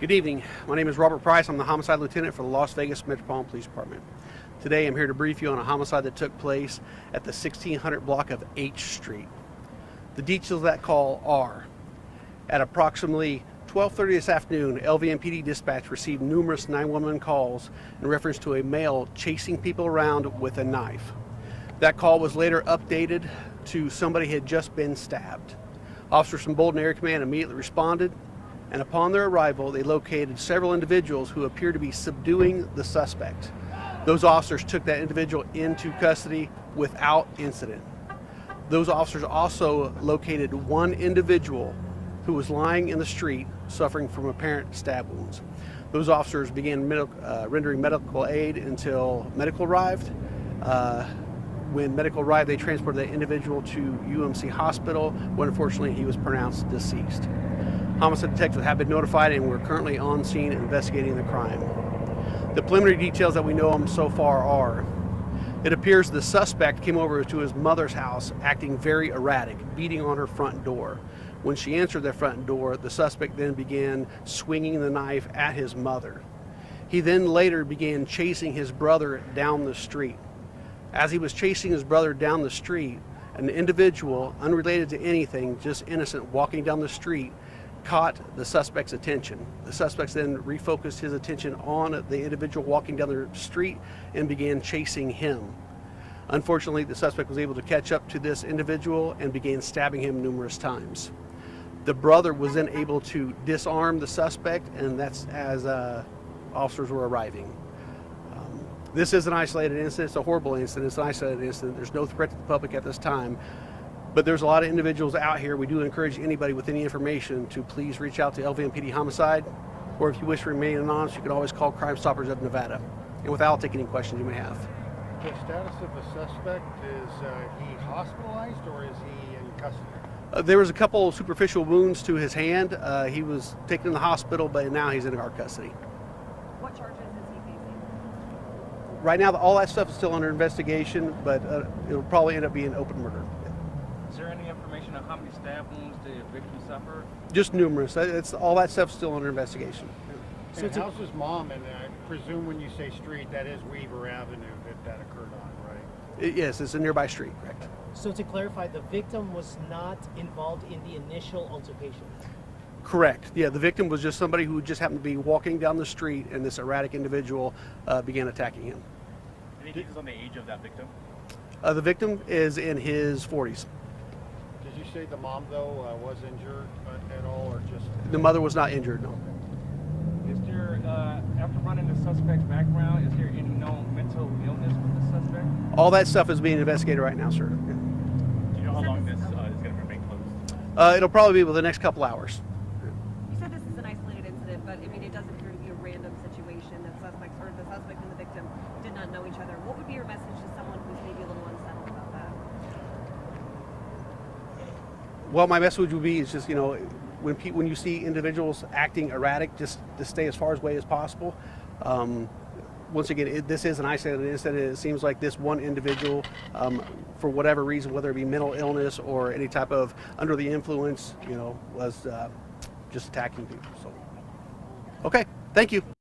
Good evening. My name is Robert Price. I'm the homicide lieutenant for the Las Vegas Metropolitan Police Department. Today I'm here to brief you on a homicide that took place at the 1600 block of H Street. The details of that call are: at approximately 12:30 this afternoon, LVMPD dispatch received numerous 911 calls in reference to a male chasing people around with a knife. That call was later updated to somebody had just been stabbed. Officers from Bolden Area Command immediately responded, and upon their arrival, they located several individuals who appeared to be subduing the suspect. Those officers took that individual into custody without incident. Those officers also located one individual who was lying in the street suffering from apparent stab wounds. Those officers began rendering medical aid until medical arrived. When medical arrived, they transported that individual to UMC Hospital, when unfortunately he was pronounced deceased. Homicide detectives have been notified, and we're currently on scene investigating the crime. The preliminary details that we know so far are: it appears the suspect came over to his mother's house acting very erratic, beating on her front door. When she answered the front door, the suspect then began swinging the knife at his mother. He then later began chasing his brother down the street. As he was chasing his brother down the street, an individual, unrelated to anything, just innocent, walking down the street, caught the suspect's attention. The suspect then refocused his attention on the individual walking down the street and began chasing him. Unfortunately, the suspect was able to catch up to this individual and began stabbing him numerous times. The brother was then able to disarm the suspect, and that's as officers were arriving. This is an isolated incident. It's a horrible incident. It's an isolated incident. There's no threat to the public at this time. But there's a lot of individuals out here. We do encourage anybody with any information to please reach out to LVMPD Homicide, or if you wish to remain anonymous, you can always call Crime Stoppers of Nevada. And with that, I'll take any questions you may have. The status of the suspect, is he hospitalized or is he in custody? There was a couple superficial wounds to his hand. He was taken to the hospital, but now he's in our custody. What charges is he facing? Right now, all that stuff is still under investigation, but it'll probably end up being open murder. Is there any information on how many stab wounds the victim suffered? Just numerous. It's all that stuff's still under investigation. And how's his mom? And I presume when you say street, that is Weaver Avenue that occurred on, right? Yes, it's a nearby street, correct. So to clarify, the victim was not involved in the initial altercation? Correct. Yeah, the victim was just somebody who just happened to be walking down the street, and this erratic individual began attacking him. Any details on the age of that victim? The victim is in his 40s. Did you say the mom, though, was injured at all, or just... The mother was not injured, no. Is there, after running the suspect's background, is there any known mental illness with the suspect? All that stuff is being investigated right now, sir. Do you know how long this is going to remain closed? It'll probably be within the next couple hours. You said this is an isolated incident, but I mean, it does appear to be a random situation that the suspect and the victim did not know each other. What would be your message to someone who's maybe a little unsettled about that? Well, my message would be is just, when you see individuals acting erratic, just to stay as far away as possible. Once again, this is an isolated incident. It seems like this one individual, for whatever reason, whether it be mental illness or any type of under the influence, was just attacking people. So, okay, thank you.